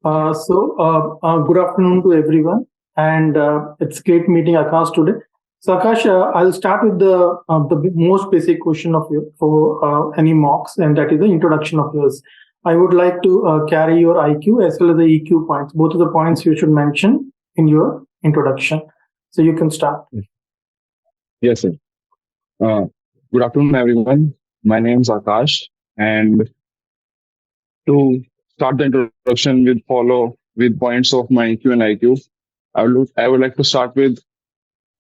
Good afternoon to everyone, and it's great meeting Akash today. So, Akash, I'll start with the most basic question of you for any mocks, and that is the introduction of yours. I would like to carry your IQ as well as the EQ points. Both of the points you should mention in your introduction. So you can start. Yes, sir. Uh, Good afternoon, everyone. My name is Akash, and to start the introduction with follow with points of my EQ and IQ, I would like to start with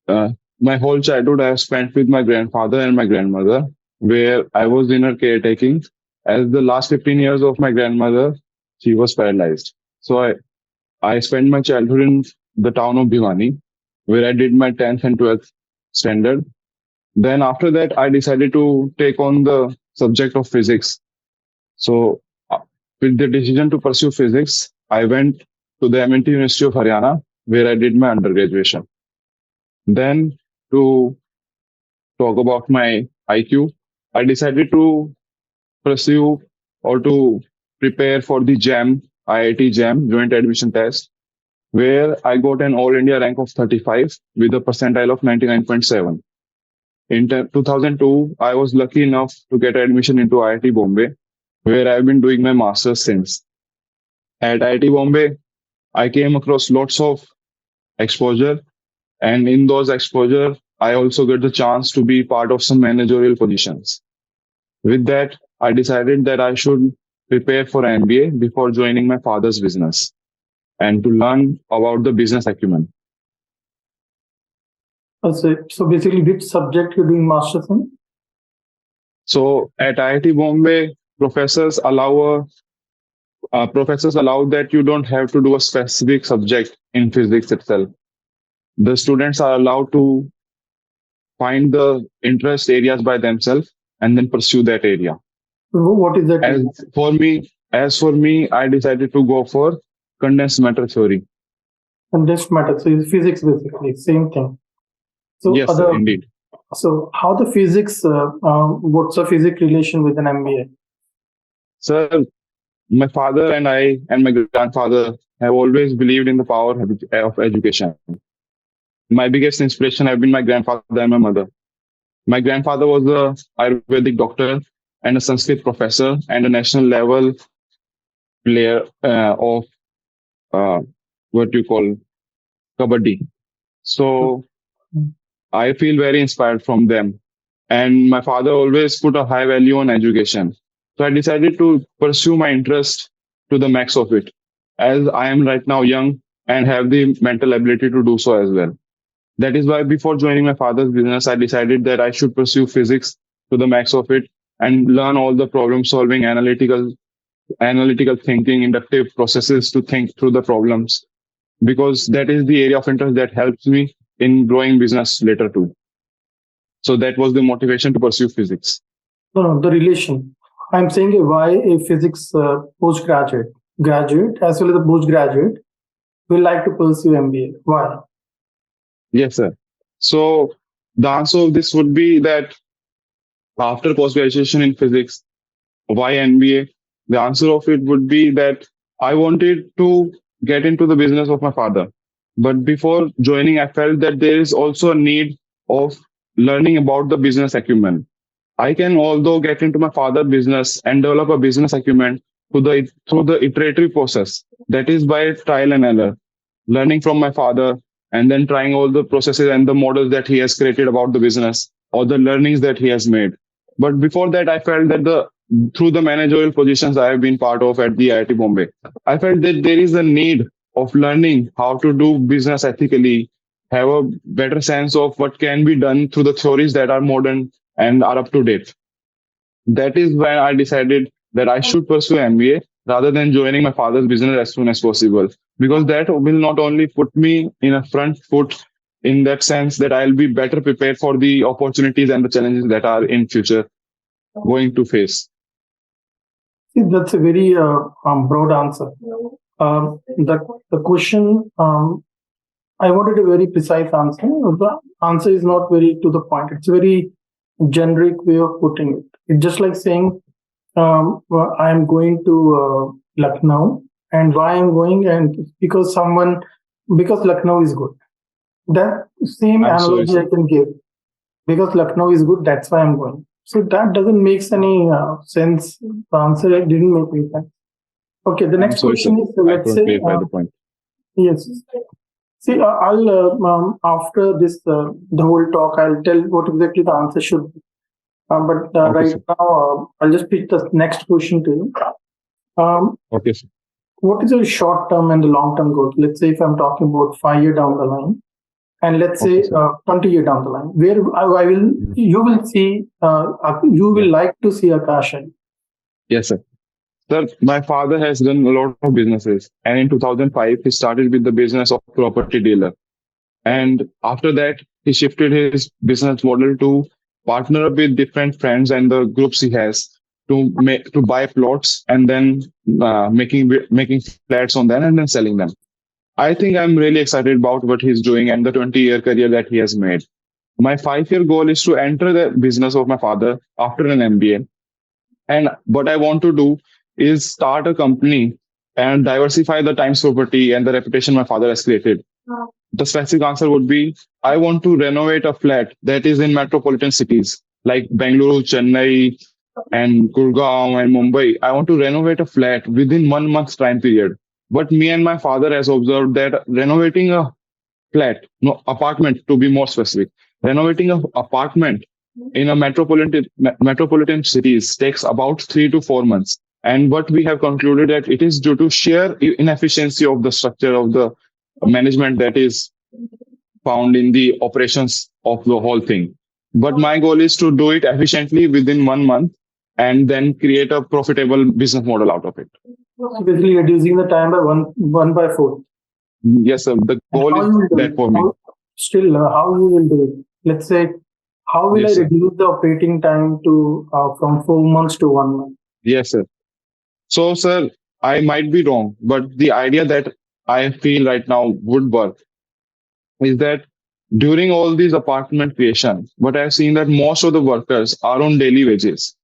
uh, my whole childhood I have spent with my grandfather and my grandmother, where I was in her caretaking. As the last 15 years of my grandmother, she was paralyzed. So I spent my childhood in the town of Bhiwani, where I did my 10th and 12th standard. Then after that, I decided to take on the subject of physics. So with the decision to pursue physics, I went to the MNT University of Haryana, where I did my undergraduation. Then to talk about my IQ, I decided to pursue or to prepare for the JAM, IIT JAM, Joint Admission Test, where I got an All India rank of 35 with a percentile of 99.7. In 2002, I was lucky enough to get admission into IIT Bombay, where I've been doing my master's since. At IIT Bombay, I came across lots of exposure, and in those exposure, I also get the chance to be part of some managerial positions. With that, I decided that I should prepare for MBA before joining my father's business and to learn about the business acumen. So basically, which subject you're doing masters in? So at IIT Bombay, professors allow that you don't have to do a specific subject in physics itself. The students are allowed to find the interest areas by themselves and then pursue that area. What is that? As for me, I decided to go for condensed matter theory. Condensed matter. So it's physics basically, same thing. So yes, sir, indeed. So how the physics? What's the physics relation with an MBA? Sir, my father and I and my grandfather have always believed in the power of education. My biggest inspiration have been my grandfather and my mother. My grandfather was a Ayurvedic doctor and a Sanskrit professor and a national level player of what you call kabaddi. So I feel very inspired from them. And my father always put a high value on education. So I decided to pursue my interest to the max of it, as I am right now young and have the mental ability to do so as well. That is why before joining my father's business, I decided that I should pursue physics to the max of it and learn all the problem solving, analytical thinking, inductive processes to think through the problems, because that is the area of interest that helps me in growing business later too. So that was the motivation to pursue physics. No, the relation. I'm saying why a physics postgraduate, graduate, as well as a postgraduate will like to pursue MBA. Why? Yes, sir. So the answer of this would be that after post-graduation in physics, why MBA? The answer of it would be that I wanted to get into the business of my father. But before joining, I felt that there is also a need of learning about the business acumen. I can, although, get into my father's business and develop a business acumen through the iterative process. That is by trial and error, learning from my father and then trying all the processes and the models that he has created about the business or the learnings that he has made. But before that, I felt that through the managerial positions I have been part of at the IIT Bombay, I felt that there is a need of learning how to do business ethically, have a better sense of what can be done through the theories that are modern and are up to date. That is when I decided that I should pursue MBA rather than joining my father's business as soon as possible, because that will not only put me in a front foot in that sense that I'll be better prepared for the opportunities and the challenges that are in future going to face. See, that's a very broad answer. The question, I wanted a very precise answer. The answer is not very to the point. It's a very generic way of putting it. It's just like saying, I'm going to Lucknow and why I'm going, and because Lucknow is good. That same I'm sorry, analogy sir. I can give, because Lucknow is good, that's why I'm going. So that doesn't make any sense. The answer didn't make any sense. Okay, the I'm next sorry, sir. question is, I let's couldn't say, clarify the point. yes. See, I'll after this the whole talk, I'll tell what exactly the answer should be. But Okay, right sir. now, I'll just pick the next question to you. Okay, sir. What is your short term and the long term goal? Let's say if I'm talking about 5 year down the line, and let's Okay, say sir. 20 year down the line, where I will, Mm. you will see, you will Yeah. like to see Akash in. Yes, sir. Sir, my father has done a lot of businesses, and in 2005, he started with the business of property dealer. And after that, he shifted his business model to partner up with different friends and the groups he has to buy plots and then making flats on them and then selling them. I think I'm really excited about what he's doing and the 20-year career that he has made. My 5 year goal is to enter the business of my father after an MBA. And what I want to do is start a company and diversify the Times property and the reputation my father has created. The specific answer would be I want to renovate a flat that is in metropolitan cities like Bangalore, Chennai, and Gurgaon and Mumbai. I want to renovate a flat within 1 month's time period. But me and my father has observed that renovating a flat, no apartment to be more specific, renovating an apartment in a metropolitan cities takes about 3 to 4 months. And what we have concluded that it is due to sheer inefficiency of the structure of the management that is found in the operations of the whole thing. But my goal is to do it efficiently within 1 month and then create a profitable business model out of it. So basically, reducing the time by one by four. Yes, sir. The And goal how is you will do that it? for me. Still, how you will do it? Let's say, how will I Yes, sir. reduce the operating time to from 4 months to 1 month? Yes, sir. So, sir, I might be wrong, but the idea that I feel right now would work is that during all these apartment creation, what I've seen that most of the workers are on daily wages.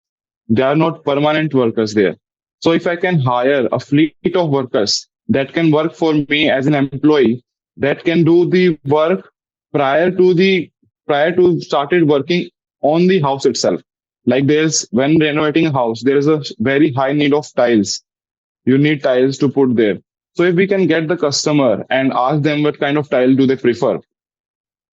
They are not permanent workers there. So if I can hire a fleet of workers that can work for me as an employee, that can do the work prior to the prior to started working on the house itself. Like there's when renovating a house, there is a very high need of tiles. You need tiles to put there. So if we can get the customer and ask them what kind of tile do they prefer,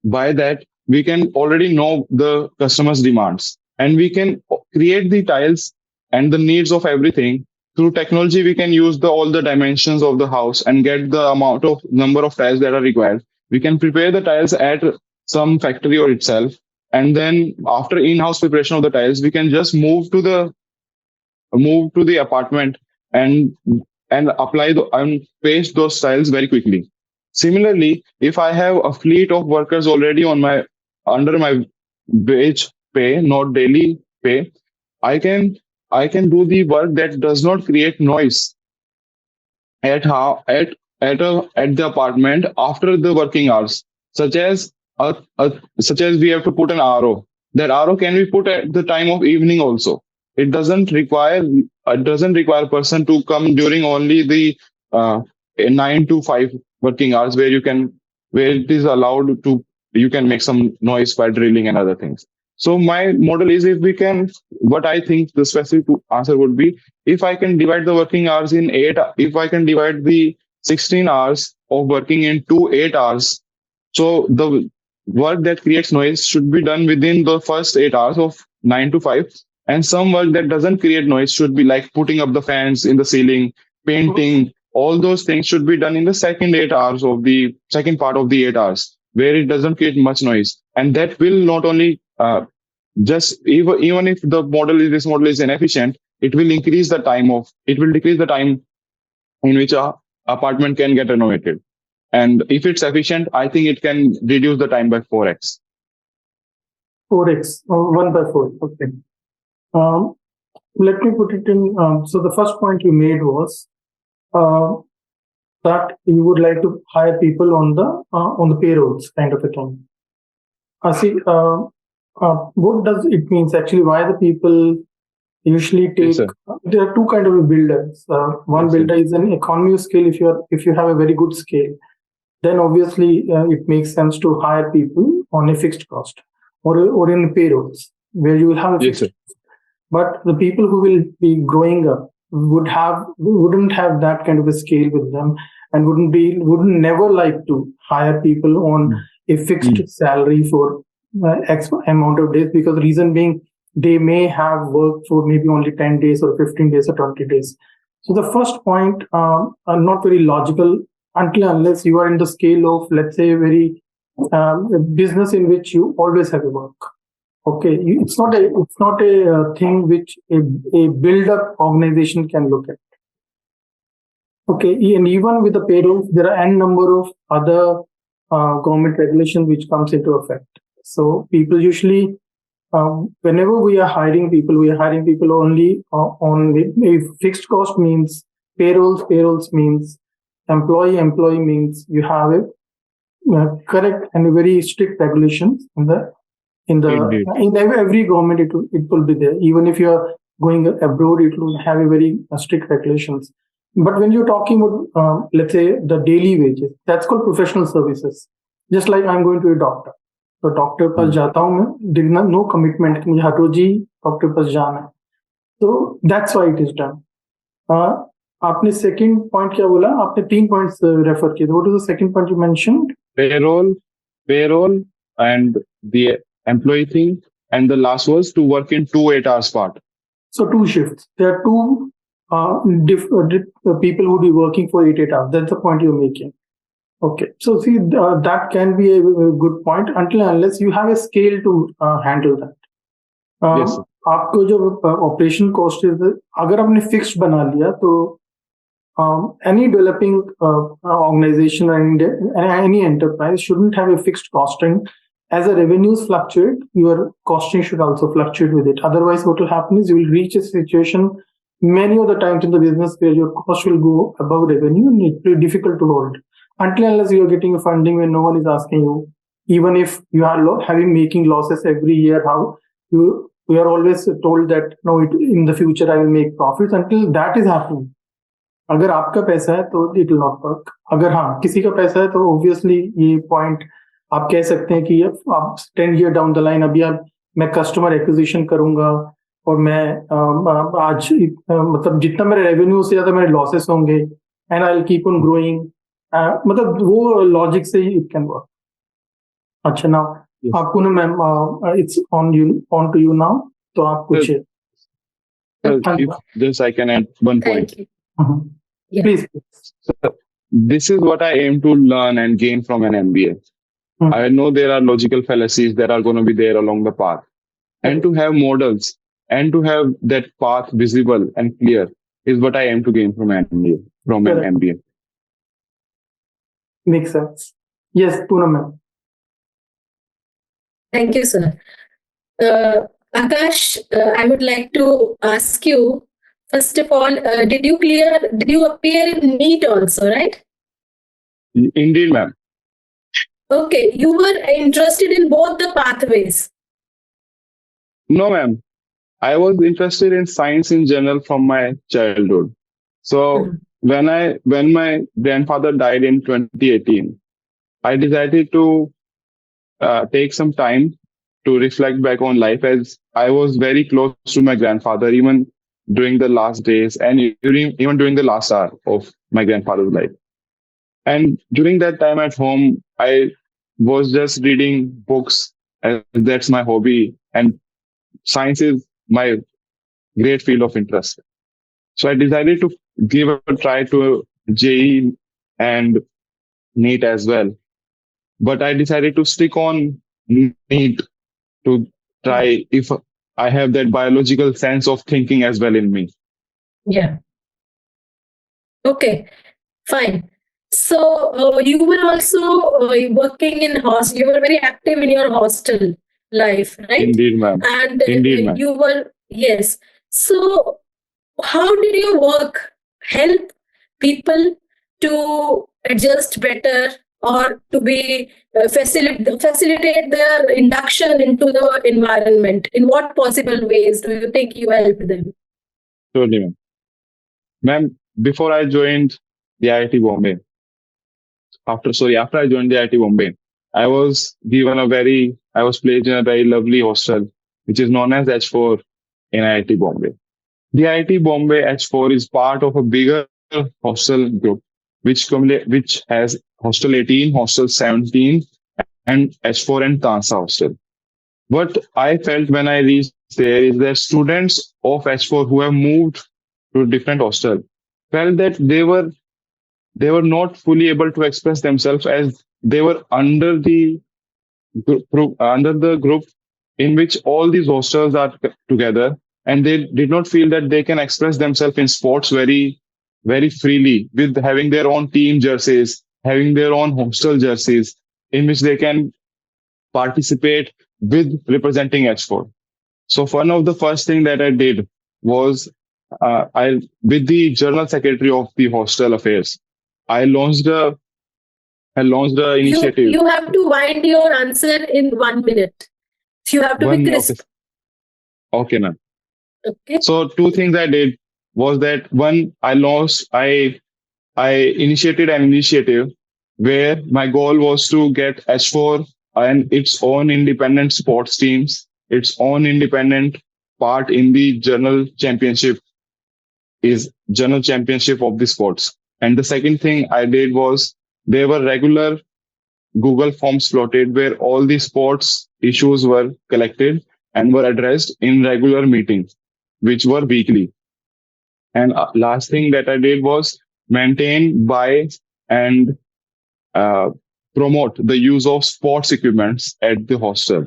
by that we can already know the customer's demands and we can create the tiles and the needs of everything through technology. We can use the all the dimensions of the house and get the amount of number of tiles that are required. We can prepare the tiles at some factory or itself, and then after in-house preparation of the tiles we can just move to the apartment and apply and paste those tiles very quickly. Similarly, if I have a fleet of workers already on my under my wage pay, not daily pay, I can I can do the work that does not create noise at how at the apartment after the working hours, such as such as we have to put an RO. That RO can be put at the time of evening also. It doesn't require a person to come during only the 9 to 5 working hours where it is allowed to you can make some noise by drilling and other things. So my model is if we can, what I think the specific answer would be if I can divide the working hours in if I can divide the 16 hours of working into 8 hours, so the work that creates noise should be done within the first 8 hours of 9 to 5. And some work that doesn't create noise should be like putting up the fans in the ceiling, painting, all those things should be done in the second 8 hours of the second part of the 8 hours, where it doesn't create much noise. And that will not only just even if this model is inefficient, it will decrease the time in which a apartment can get renovated. And if it's efficient, I think it can reduce the time by 4x. 4x, 1 by 4. Okay. Um, Let me put it in. So the first point you made was uh, that you would like to hire people on the payrolls kind of a thing. See, what does it means actually? Why the people usually Yes, take, sir. there are two kind of builders. One Yes, sir. builder is an economy of scale. If you have a very good scale, then obviously it makes sense to hire people on a fixed cost, or in payrolls where you will have a Yes, fixed. sir. But the people who will be growing up wouldn't have that kind of a scale with them, and wouldn't never like to hire people on Mm. a fixed Mm. salary for X amount of days, because reason being they may have worked for maybe only 10 days or 15 days or 20 days. So the first point are not very logical until unless you are in the scale of, let's say, a very a business in which you always have a work. Okay, it's not a thing which a build-up organization can look at. Okay, and even with the payrolls, there are n number of other government regulations which comes into effect. So people usually, whenever we are hiring people, we are hiring people only on a fixed cost means payrolls means employee means you have a correct and a very strict regulations Indeed. in every government. It will be there. Even if you are going abroad, it will have a very strict regulations. But when you're talking about let's say the daily wages, that's called professional services. Just like I'm going to a doctor, तो doctor पास Mm. जाता हूँ मैं, no commitment कि मुझे हर रोज ही doctor पास जाना है. तो that's why it is done. आपने सेकंड पॉइंट क्या बोला? आपने 3 पॉइंट्स रेफर किए. What is the second point you mentioned? Payroll, and the employee thing, and the last was to work in 2 8 hours part. So 2 shifts. There are 2 people who will be working for 8 hours. That's the point you're making. Okay. So see, that can be a good point until unless you have a scale to handle that. Yes, sir. आपको जो operation cost है, अगर आपने fixed बना लिया तो any developing organization or any enterprise shouldn't have a fixed costing. As the revenues fluctuate, your costing should also fluctuate with it. Otherwise, what will happen is you will reach a situation many of the times in the business where your cost will go above revenue and it will be difficult to hold. Until unless you are getting a funding where no one is asking you, even if you are making losses every year, how we are always told that no, in the future I will make profits. Until that is happening, अगर आपका पैसा है तो it will not work. अगर हाँ किसी का पैसा है तो ऑब्वियसली ये पॉइंट आप कह सकते हैं कि आप 10 ईयर डाउन द लाइन अभी मैं कस्टमर एक्विजिशन करूंगा और मैं आज मतलब जितना मेरे रेवेन्यू से ज्यादा मेरे लॉसेस होंगे and I will keep on growing, मतलब वो लॉजिक से ही इट कैन वर्क. अच्छा, नाउ आपको ना ma'am it's on to you now, तो आप पूछिए. This I can add one point. Thank you. Yeah. Please. So, this is what I aim to learn and gain from an MBA. I know there are logical fallacies that are going to be there along the path, and to have models and to have that path visible and clear is what I aim to gain from an MBA. An MBA. Makes sense. Yes, Poonam ma'am. Thank you, sir. Akash, I would like to ask you, first of all, did you appear in NEET also, right? Indeed, ma'am. Okay, you were interested in both the pathways. No, ma'am. I was interested in science in general from my childhood. So when my grandfather died in 2018, I decided to take some time to reflect back on life, as I was very close to my grandfather, even during the last days and even during the last hour of my grandfather's life. And during that time at home, I was just reading books, and that's my hobby. And science is my great field of interest. So I decided to give a try to JEE and NEET as well. But I decided to stick on NEET to try if I have that biological sense of thinking as well in me. Yeah. Okay, fine. So you were also working in hostel. You were very active in your hostel life, right? Indeed, ma'am. And Indeed, ma'am. you were, yes. So how did your work help people to adjust better or to be facilitate their induction into the environment? In what possible ways do you think you help them? Surely, ma'am. Ma'am, before I joined the IIT Bombay, after I joined the IIT Bombay, I was placed in a very lovely hostel, which is known as H4 in IIT Bombay. The IIT Bombay H4 is part of a bigger hostel group, which has Hostel 18, Hostel 17, and H4 and Tansa Hostel. What I felt when I reached there is that students of H4 who have moved to different hostel felt that they were not fully able to express themselves as they were under the group in which all these hostels are together, and they did not feel that they can express themselves in sports very freely with having their own team jerseys, having their own hostel jerseys in which they can participate with representing H4. So one of the first thing that I did was with the general secretary of the hostel affairs, I launched a initiative. You have to wind your answer in 1 minute. You have to be crisp. Okay, ma'am. Okay. So two things I did was that one, I initiated an initiative where my goal was to get H4 and its own independent sports teams, its own independent part in the general championship of the sports. And the second thing I did was there were regular Google Forms floated where all the sports issues were collected and were addressed in regular meetings, which were weekly. And last thing that I did was maintain, buy, and promote the use of sports equipments at the hostel.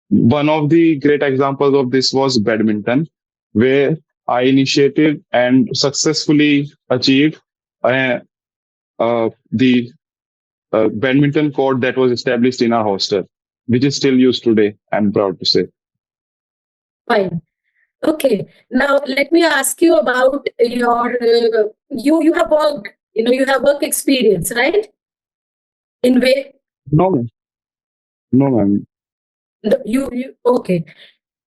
One of the great examples of this was badminton, where I initiated and successfully achieved the badminton court that was established in our hostel, which is still used today, I'm proud to say. Fine. Okay. Now let me ask you about your you have work, you have work experience, right? In way? No, ma'am. You okay.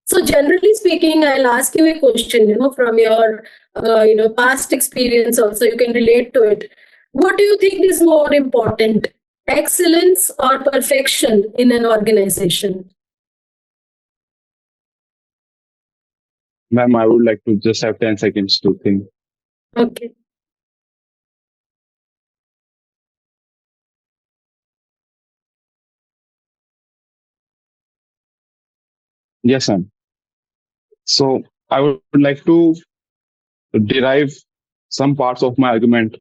So generally speaking, I'll ask you a question, from your past experience also, you can relate to it. What do you think is more important, excellence or perfection in an organization? Ma'am, I would like to just have 10 seconds to think. Okay. Yes, ma'am. So I would like to derive some parts of my argument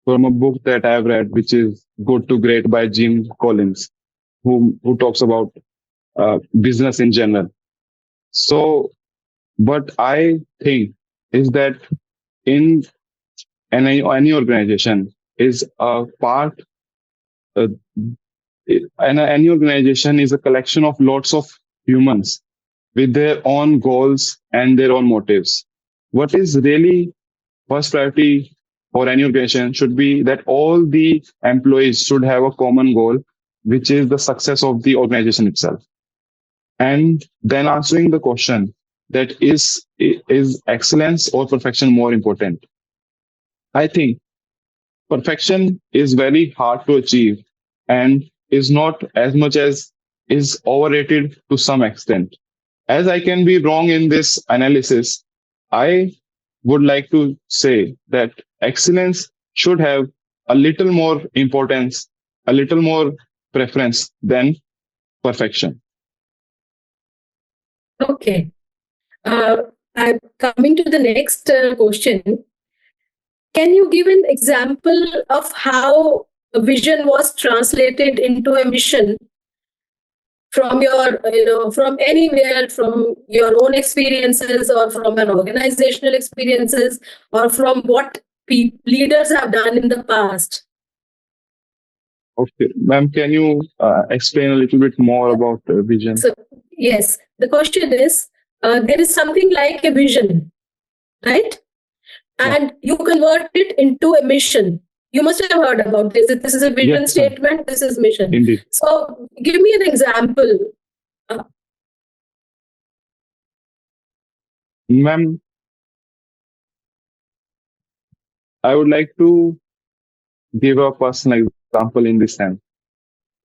from a book that I have read, which is Good to Great by Jim Collins, who talks about business in general. So what I think is that in any organization is a part, any organization is a collection of lots of humans with their own goals and their own motives. What is really first priority for any organization should be that all the employees should have a common goal, which is the success of the organization itself. And then answering the question that is excellence or perfection more important? I think perfection is very hard to achieve and is not as much as is overrated to some extent. As I can be wrong in this analysis, I would like to say that excellence should have a little more importance, a little more preference than perfection. Okay. I'm coming to the next question. Can you give an example of how a vision was translated into a mission from your, from anywhere, from your own experiences or from an organizational experiences or from what leaders have done in the past? Okay, ma'am, can you explain a little bit more about vision? So, yes, the question is, there is something like a vision, right? And you convert it into a mission. You must have heard about this. This is a vision Yes, ma'am. statement. This is mission. Indeed. So, give me an example. Ma'am, I would like to give a personal example in this sense.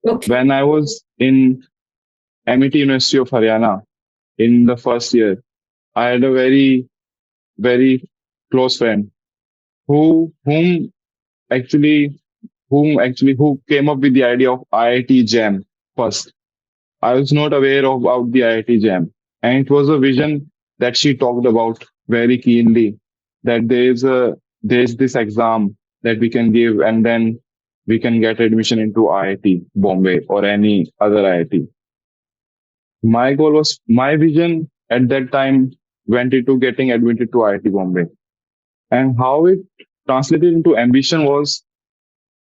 Okay. When I was in MET University of Haryana in the first year, I had a very, very close friend who whom actually who came up with the idea of IIT Jam first. I was not aware of about the IIT Jam, and it was a vision that she talked about very keenly. That there's this exam that we can give, and then we can get admission into IIT Bombay or any other IIT. My vision at that time went into getting admitted to IIT Bombay, and how it translated into ambition was,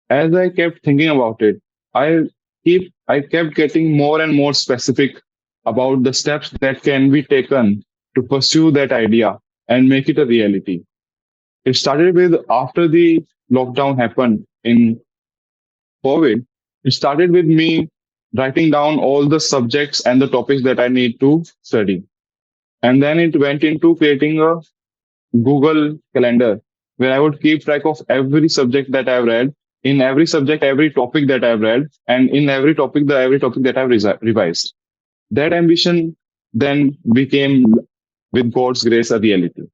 as I kept thinking about it, I kept getting more and more specific about the steps that can be taken to pursue that idea and make it a reality. It started with after the lockdown happened in COVID, it started with me writing down all the subjects and the topics that I need to study. And then it went into creating a Google Calendar where I would keep track of every subject that I've read, in every subject, every topic that I've read, and in every topic that I've revised. That ambition then became, with God's grace, a reality.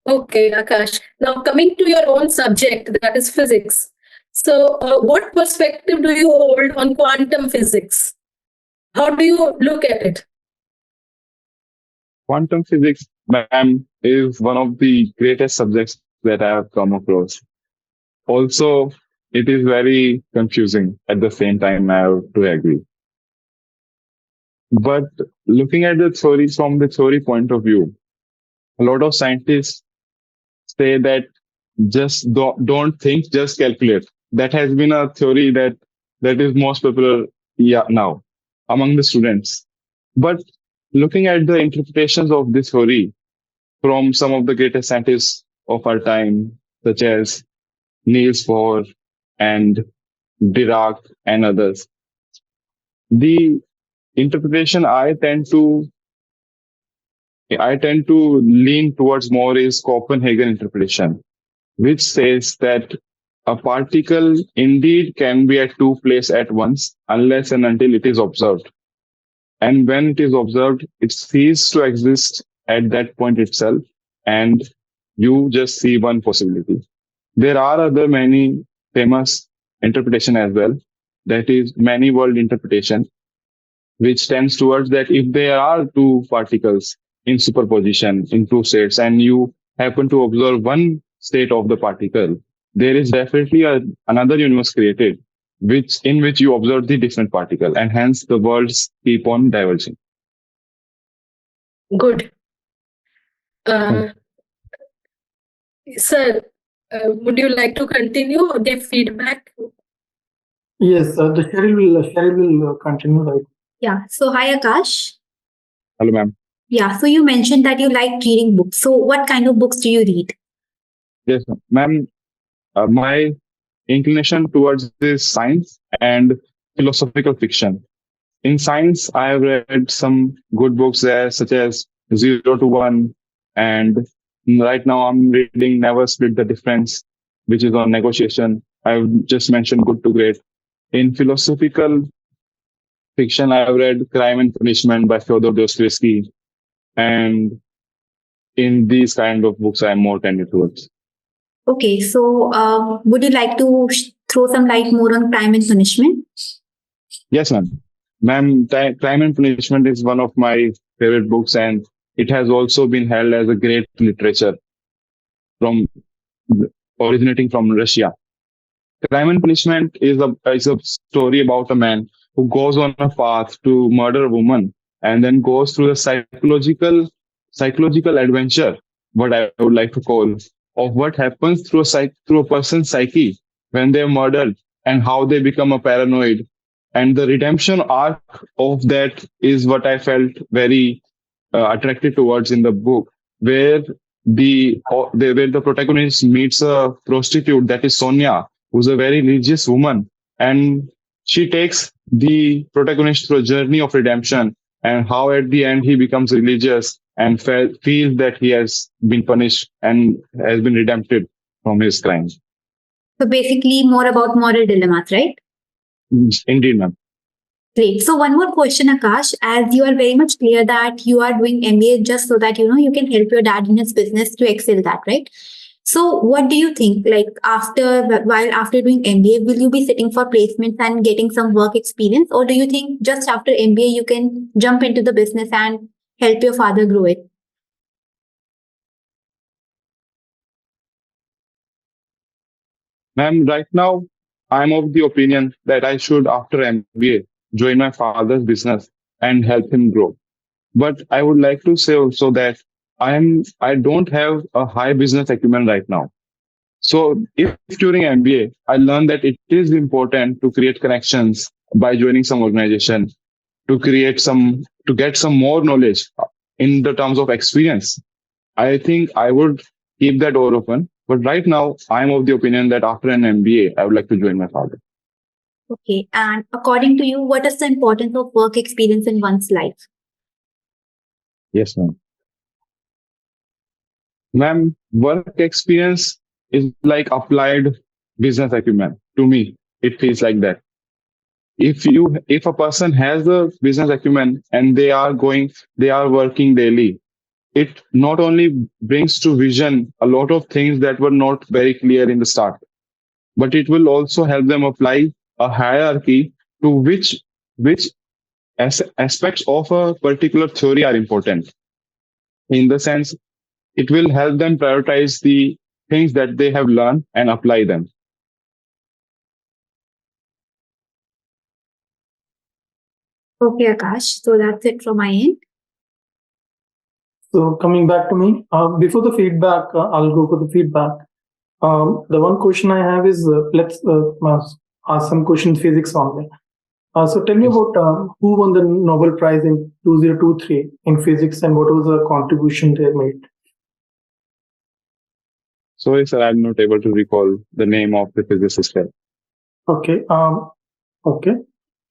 Okay, Akash. Now, coming to your own subject, that is physics. So, what perspective do you hold on quantum physics? How do you look at it? Quantum physics, ma'am, is one of the greatest subjects that I have come across. Also, it is very confusing at the same time, I have to agree. But looking at the theory from the theory point of view, a lot of scientists say that just don't think, just calculate. That has been a theory that is most popular now among the students. But looking at the interpretations of this theory from some of the greatest scientists of our time, such as Niels Bohr and Dirac and others, the interpretation I tend to lean towards more is Copenhagen interpretation, which says that a particle indeed can be at two places at once unless and until it is observed. And when it is observed, it ceases to exist at that point itself, and you just see one possibility. There are other many famous interpretation as well, that is many world interpretation, which tends towards that if there are two particles in superposition in two states and you happen to observe one state of the particle, there is definitely another universe created in which you observe the different particle, and hence the worlds keep on diverging. Good. Sir, would you like to continue or give feedback? Yes, the Sharil will continue, right? Yeah. So, hi, Akash. Hello, ma'am. Yeah. So, you mentioned that you like reading books. So, what kind of books do you read? Yes, ma'am. My inclination towards this science and philosophical fiction. In science, I have read some good books there, such as 0 to 1, and right now I'm reading Never Split the Difference, which is on negotiation. I've just mentioned Good to Great. In philosophical fiction, I have read Crime and Punishment by Fyodor Dostoevsky, and in these kind of books, I'm more tended towards. Okay. So, would you like to throw some light more on Crime and Punishment? Yes, ma'am. Ma'am, Crime and Punishment is one of my favorite books, and it has also been held as a great literature from originating from Russia. Crime and Punishment is a story about a man who goes on a path to murder a woman and then goes through the psychological adventure, what I would like to call, of what happens through a person's psyche when they're murdered and how they become a paranoid. And the redemption arc of that is what I felt very attracted towards in the book, where where the protagonist meets a prostitute, that is Sonia, who's a very religious woman, and she takes the protagonist through a journey of redemption, and how at the end he becomes religious and feels that he has been punished and has been redempted from his crimes. So basically more about moral dilemmas, right? Indeed, ma'am. Great. So one more question, Akash, as you are very much clear that you are doing MBA just so that, you can help your dad in his business to excel that, right? So what do you think, like after doing MBA, will you be sitting for placements and getting some work experience? Or do you think just after MBA, you can jump into the business and help your father grow it? Ma'am, right now, I'm of the opinion that I should, after MBA, join my father's business and help him grow. But I would like to say also that I don't have a high business acumen right now. So if during MBA, I learned that it is important to create connections by joining some organization, to get some more knowledge in the terms of experience, I think I would keep that door open. But right now, I'm of the opinion that after an MBA, I would like to join my father. Okay. And according to you, what is the importance of work experience in one's life? Yes, ma'am. Ma'am, work experience is like applied business acumen. To me, it feels like that. If a person has the business acumen and they are working daily, it not only brings to vision a lot of things that were not very clear in the start, but it will also help them apply a hierarchy to which aspects of a particular theory are important. In the sense, it will help them prioritize the things that they have learned and apply them. Okay, Akash. So that's it from my end. So coming back to me, before the feedback, I'll go for the feedback. The one question I have is, let's ask some questions physics only. So tell me about who won the Nobel Prize in 2023 in physics and what was the contribution they made? Sorry, sir, I'm not able to recall the name of the physicist. Okay. Okay.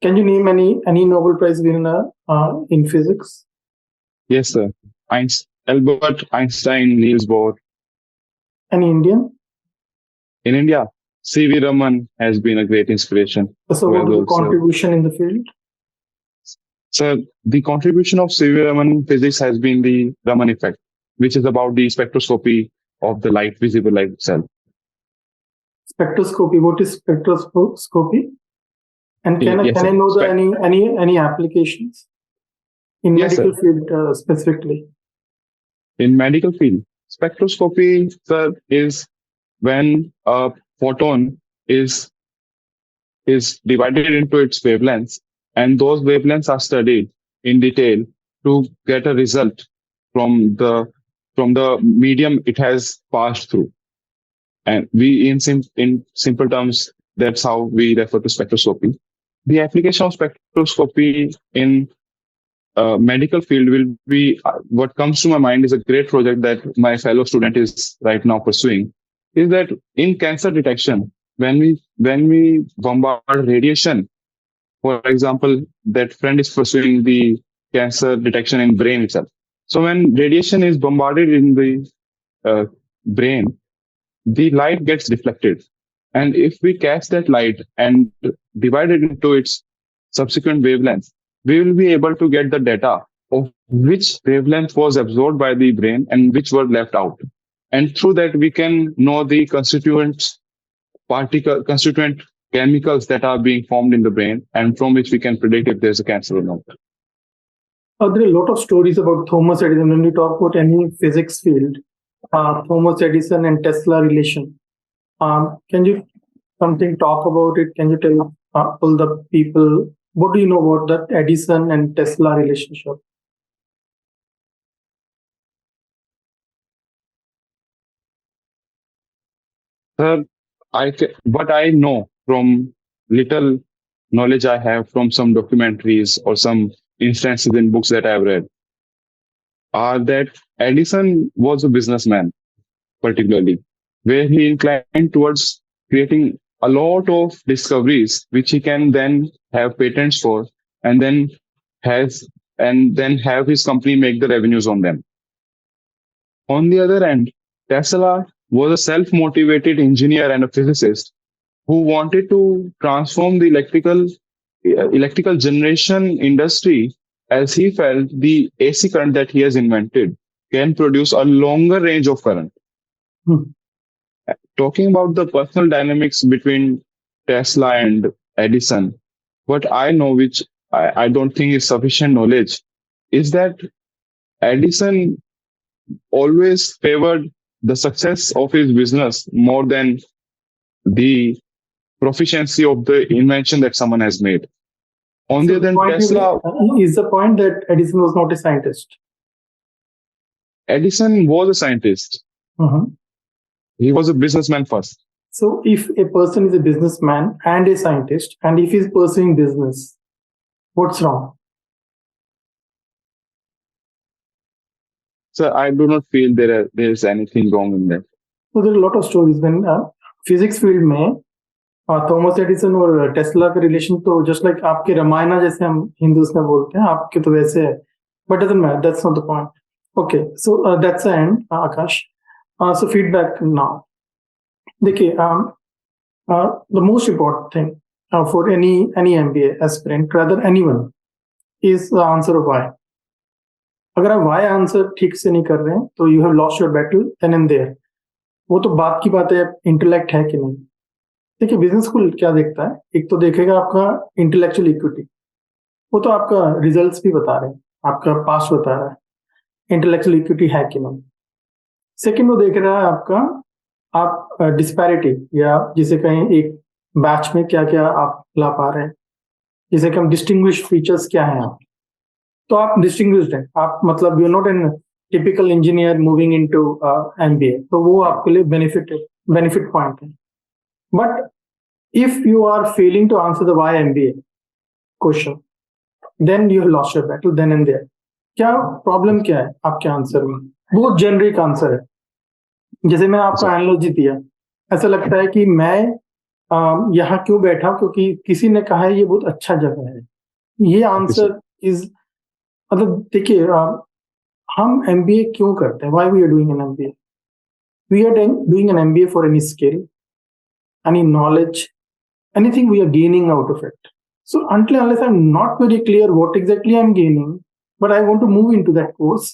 Can you name any Nobel Prize winner in physics? Yes, sir. Albert Einstein, Niels Bohr. Any Indian? In India, C.V. Raman has been a great inspiration. So what was the contribution in the field? Sir, the contribution of C.V. Raman in physics has been the Raman effect, which is about the spectroscopy of the light, visible light itself. Spectroscopy. What is spectroscopy? And can I know any applications in medical field specifically? In medical field, spectroscopy, sir, is when a photon is divided into its wavelengths, and those wavelengths are studied in detail to get a result from the medium it has passed through. And we, in simple terms, that's how we refer to spectroscopy. The application of spectroscopy in medical field will be, what comes to my mind is a great project that my fellow student is right now pursuing, is that in cancer detection, when we bombard radiation, for example, that friend is pursuing the cancer detection in brain itself. So when radiation is bombarded in the brain, the light gets deflected. And if we catch that light and divide it into its subsequent wavelengths, we will be able to get the data of which wavelength was absorbed by the brain and which were left out. And through that, we can know the constituent chemicals that are being formed in the brain, and from which we can predict if there's a cancer or not. There are a lot of stories about Thomas Edison. When we talk about any physics field, Thomas Edison and Tesla relation. Can you talk about it? Can you tell all the people, what do you know about that Edison and Tesla relationship? Sir, what I know from little knowledge I have from some documentaries or some instances in books that I've read are that Edison was a businessman, particularly, where he inclined towards creating a lot of discoveries, which he can then have patents for, and then has and then have his company make the revenues on them. On the other end, Tesla was a self-motivated engineer and a physicist who wanted to transform the electrical generation industry, as he felt the AC current that he has invented can produce a longer range of current. Hmm. Talking about the personal dynamics between Tesla and Edison, what I know, which I don't think is sufficient knowledge, is that Edison always favored the success of his business more than the proficiency of the invention that someone has made. On the So other hand, point Tesla, is the point that Edison was not a scientist. Edison was a scientist. Mhm. He was a businessman first. So if a person is a businessman and a scientist, and if he's pursuing business, what's wrong? So I do not feel there is anything wrong in that. So there are a lot of stories when physics field में Thomas Edison और Tesla का relation तो just like आपके रामायणा जैसे हम Hindus में बोलते हैं, आपके तो वैसे है, but doesn't matter, that's not the point. Okay, so that's the end Akash. So feedback now. देखिए, the most important thing for any MBA aspirant, rather anyone, is the answer of why. अगर आप why answer ठीक से नहीं कर रहे हैं तो you have lost your battle then and there. वो तो बात की बात है, इंटेलेक्ट है कि नहीं. देखिए, बिजनेस स्कूल क्या देखता है, एक तो देखेगा आपका इंटेलेक्चुअल इक्विटी, वो तो आपका रिजल्ट्स भी बता रहे हैं, आपका पास बता रहा है, इंटेलेक्चुअल इक्विटी है कि नहीं. सेकंड, वो देख रहा है आपका आप डिस्पैरिटी, या जिसे कहें एक बैच में क्या क्या आप ला पा रहे हैं, जिसे कि हम डिस्टिंग्विश फीचर्स क्या हैं आप. तो आप डिस्टिंग्विश्ड हैं, आप मतलब you not an typical engineer moving into MBA, तो वो आपके लिए बेनिफिट पॉइंट है. But if you are failing to answer the why MBA question, then you have lost your battle then and there. क्या problem क्या है आपके answer में? बहुत जेनरिक आंसर है. जैसे मैं आपको एनालॉजी दिया, ऐसा लगता है कि मैं यहाँ क्यों बैठा, क्योंकि किसी ने कहा है ये बहुत अच्छा जगह है. ये आंसर इज, मतलब देखिए, हम MBA क्यों करते हैं? Why we are doing an MBA? We are doing an MBA for any skill, any knowledge, anything we are gaining out of it. So unless I'm not very clear what exactly I'm gaining, but I want to move into that course,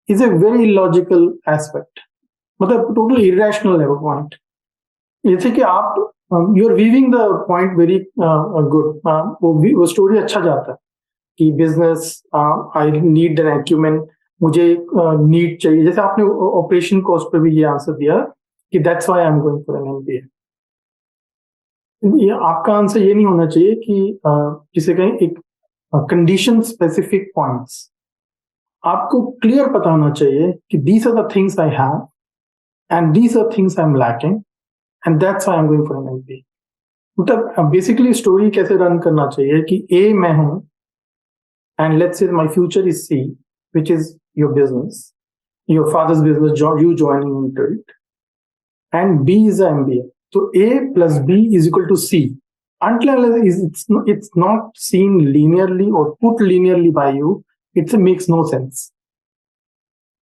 is a very illogical aspect. मतलब total irrational level point. जैसे कि आप you are weaving the point very good. वो story अच्छा जाता है कि business, I need an acumen, मुझे नीड चाहिए. जैसे आपने ऑपरेशन कॉस्ट पे भी ये आंसर दिया कि that's why I am going for an MBA. ये आपका आंसर ये नहीं होना चाहिए कि जिसे कहें एक कंडीशन स्पेसिफिक पॉइंट्स. आपको क्लियर पता होना चाहिए कि these are the things I have and these are things I am lacking and that's why I am going for an MBA. मतलब बेसिकली स्टोरी कैसे रन करना चाहिए कि ए मैं हूं and let's say my future is C, which is your business, your father's business, you joining into it, and B is MBA. So A plus B is equal to C. Until it's not seen linearly or put linearly by you, it makes no sense.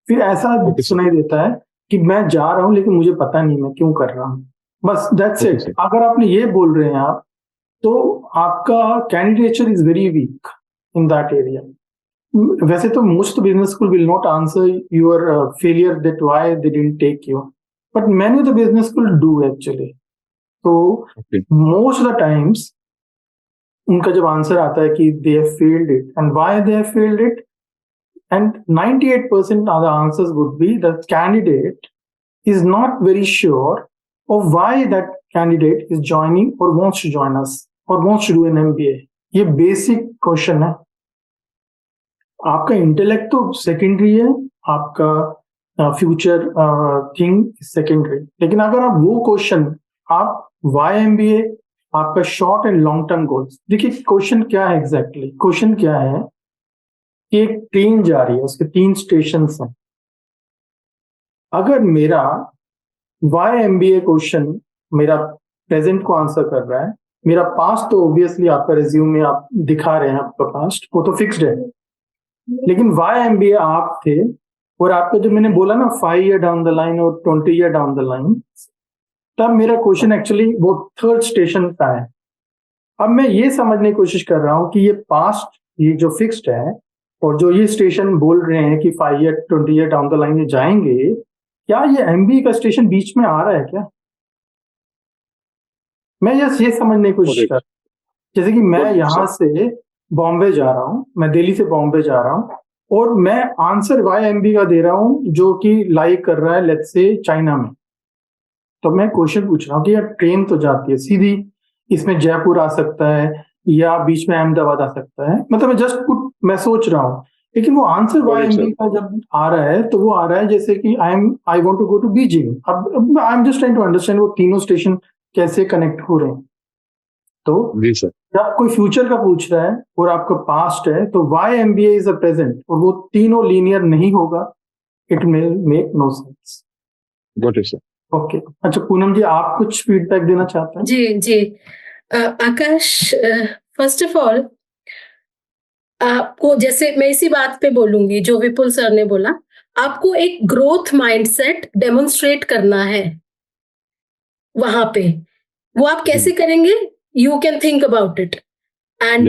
फिर ऐसा सुनाई देता है कि मैं जा रहा हूं लेकिन मुझे पता नहीं मैं क्यों कर रहा हूं. बस दैट्स इट. अगर आपने ये बोल रहे हैं आप, तो आपका candidature is very weak in that area. वैसे तो most business school will not answer your failure that why they didn't take you, but many of the business school do actually. So most of the times उनका जब answer आता है कि they have failed it and why they have failed it, and 98% of the answers would be the candidate is not very sure of why that candidate is joining or wants to join us or wants to do an MBA. ये basic question है. आपका intellect तो secondary है, आपका future thing secondary. लेकिन अगर आप वो क्वेश्चन, आप वाई MBA, आपका short and long term goals, देखिए क्वेश्चन क्या है एग्जैक्टली. क्वेश्चन क्या है कि एक ट्रेन जा रही है, उसके 3 स्टेशन हैं, अगर मेरा वाई MBA क्वेश्चन मेरा प्रेजेंट को आंसर कर रहा है, मेरा पास्ट तो ऑब्वियसली आपका रिज्यूम में आप दिखा रहे हैं, आपका पास्ट वो तो फिक्स्ड है, लेकिन वाई MBA आप थे और आपका जो मैंने बोला ना 5 ईयर डाउन द लाइन और 20 ईयर डाउन द लाइन, तब मेरा क्वेश्चन एक्चुअली वो थर्ड स्टेशन का है। अब मैं ये समझने की कोशिश कर रहा हूँ कि ये पास्ट ये जो फिक्स्ड है और जो ये स्टेशन बोल रहे हैं कि 5 year 20 year down the line ये जाएंगे, क्या ये MBA का स्टेशन बीच में आ रहा है क्या? मैं ये समझने की कोशिश कर रहा हूँ, जैसे कि मैं यहाँ से बॉम्बे जा रहा हूँ, मैं दिल्ली से बॉम्बे जा रहा हूँ और मैं आंसर वाई MBA का दे रहा हूँ जो कि लाइक कर रहा है लेट्स से चाइना में। तो मैं क्वेश्चन पूछ रहा हूँ कि यार ट्रेन तो जाती है सीधी, इसमें जयपुर आ सकता है या बीच में अहमदाबाद आ सकता है, मतलब मैं सोच रहा हूँ, लेकिन वो आंसर वाई MBA का जब आ रहा है तो वो आ रहा है जैसे कि I want to go to Beijing. अब I am just trying to understand वो तीनों स्टेशन कैसे कनेक्ट हो रहे हैं। तो जी सर, जब कोई फ्यूचर का पूछ रहा है और आपका पास्ट है तो why MBA is a present और वो तीनों लीनियर नहीं होगा, it may make no sense. Got it sir. Okay, अच्छा पूनम जी आप कुछ फीडबैक देना चाहते हैं? जी आकाश, फर्स्ट ऑफ ऑल आपको, जैसे मैं इसी बात पे बोलूंगी जो विपुल सर ने बोला, आपको एक ग्रोथ माइंडसेट डेमोन्स्ट्रेट करना है वहां पे। वो आप कैसे करेंगे? You can think about it and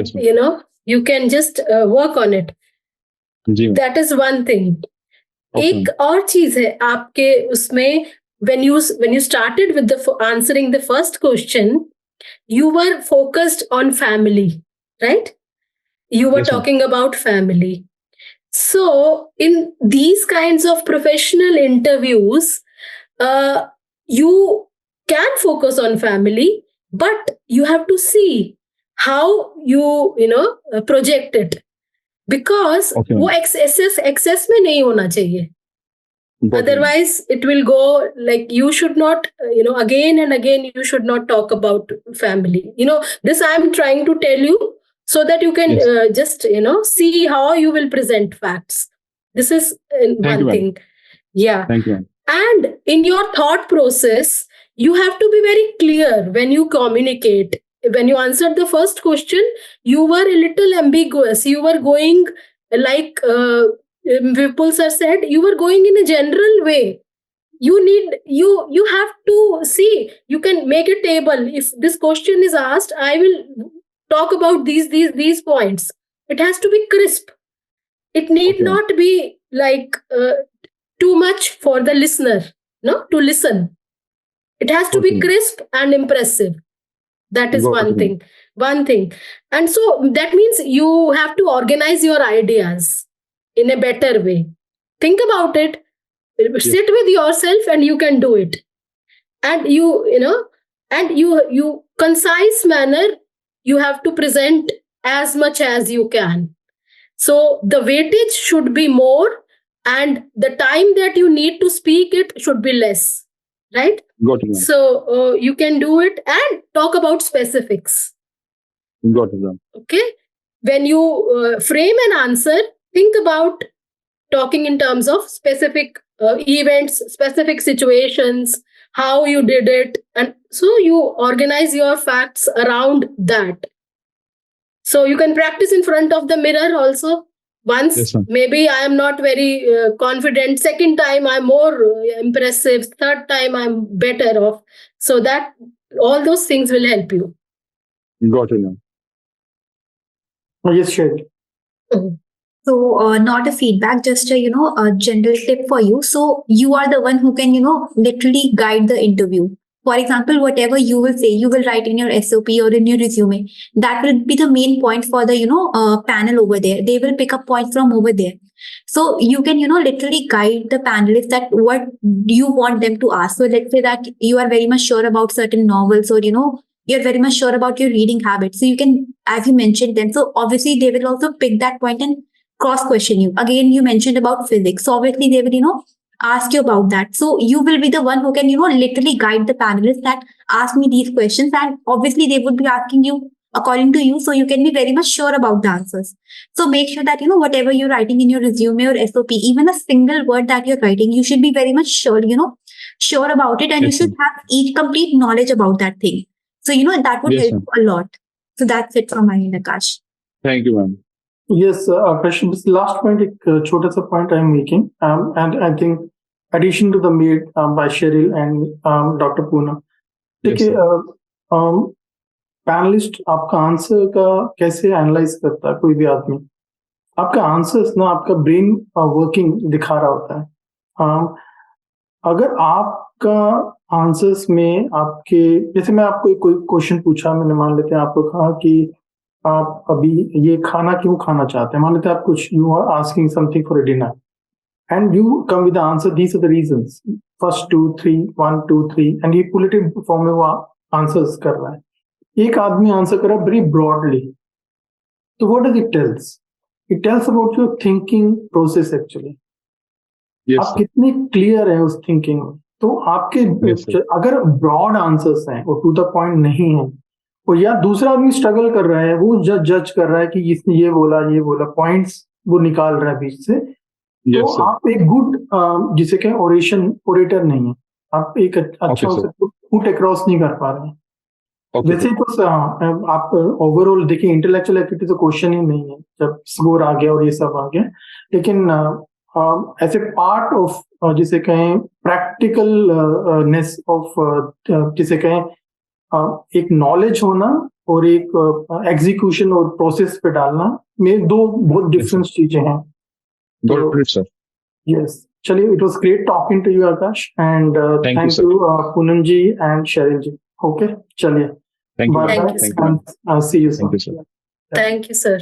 you can just work on it. That is one thing. एक और चीज है आपके उसमें, when you started with the answering the first question, you were focused on family, right? You were talking about family. So in these kinds of professional interviews, you can focus on family, but you have to see how you project it, because वो excess में नहीं होना चाहिए. Otherwise it will go like you should not again and again you should not talk about family. This I am trying to tell you so that you can just see how you will present facts. This is one thing. Yeah. Thank you. And in your thought process you have to be very clear when you communicate. When you answered the first question, you were a little ambiguous. You were going like Vipul sir said, you were going in a general way. You have to see, you can make a table. If this question is asked, I will talk about these points. It has to be crisp. It need not be like too much for the listener to listen. It has to be crisp and impressive. That is one thing. And so that means you have to organize your ideas in a better way. Think about it. Sit with yourself and you can do it. And you concise manner, you have to present as much as you can. So the weightage should be more and the time that you need to speak it should be less. Right? Got it. So you can do it and talk about specifics. Got it. Okay. When you frame an answer, think about talking in terms of specific events, specific situations, how you did it. And so you organize your facts around that. So you can practice in front of the mirror also. Once, maybe I am not very confident. Second time, I'm more impressive. Third time, I'm better off. So that all those things will help you. Got it. Yes, sure. So not a feedback, just a general tip for you. So you are the one who can literally guide the interview. For example, whatever you will say, you will write in your SOP or in your resume. That will be the main point for the panel over there. They will pick up points from over there. So you can literally guide the panelists that what you want them to ask. So let's say that you are very much sure about certain novels, or you're very much sure about your reading habits. So you can, as you mentioned them, so obviously they will also pick that point and cross question you. Again, you mentioned about physics. So obviously they will ask you about that. So you will be the one who can literally guide the panelists that ask me these questions, and obviously they would be asking you according to you, so you can be very much sure about the answers. So make sure that, whatever you're writing in your resume or SOP, even a single word that you're writing, you should be very much sure, sure about it, and you Yes, should have each complete knowledge about that thing. So, that would Yes, help you a lot. So that's it from my end, Akash. Thank you, ma'am. Yes, Akash, this last point, एक छोटा सा point I'm making, and I think addition to the made by Sharil and Dr. Poonam. Yes, देखिए, panelist आपका answer का कैसे analyse करता है कोई भी आदमी, आपका आंसर्स ना आपका ब्रेन वर्किंग दिखा रहा होता है। अगर आपका आंसर्स में आपके, जैसे मैं आपको कोई क्वेश्चन पूछा, मैंने मान लेते हैं आपको कहा कि आप अभी ये खाना क्यों खाना चाहते हैं, मान लेते हैं आप कुछ, you are asking something for a dinner and you come with the answer, these are the reasons, first 2 3 1 2 3, and ये क्वालिटेटिव फॉर्म में वो आंसर्स कर रहा है। एक आदमी आंसर कर रहा है वेरी ब्रॉडली, तो what does it tells? It tells about your thinking process actually. yes, आप कितने क्लियर हैं उस थिंकिंग में। तो आपके Yes, sir. अगर ब्रॉड आंसर्स हैं और टू द पॉइंट नहीं है, और या दूसरा आदमी स्ट्रगल कर रहा है, वो जज कर रहा है कि इसने ये बोला, पॉइंट्स वो निकाल रहा है बीच से, yes, तो sir. आप एक गुड जिसे कहें ओरेटर नहीं है, आप एक अच्छा sir. उसे पुट अक्रॉस नहीं कर पा रहे हैं। Okay, वैसे तो आप ओवरऑल देखिए, इंटेलेक्चुअल एक्टिविटी तो क्वेश्चन ही नहीं है जब स्कोर आ गया और ये सब आ गया, लेकिन ऐसे पार्ट ऑफ जिसे कहें प्रैक्टिकलनेस ऑफ, जिसे कहें एक नॉलेज होना और एक एग्जीक्यूशन और प्रोसेस पे डालना में दो बहुत डिफरेंट चीजें हैं। got it, sir. यस, चलिए, it was great talking to you Akash, and Thank you, thank sir. You Poonam ji and Cheryl ji. Okay, चलिए, Thank you, bye ma'am. Thank you, bye, Thank you, ma'am. See you Thank you, sir. Thank you, sir.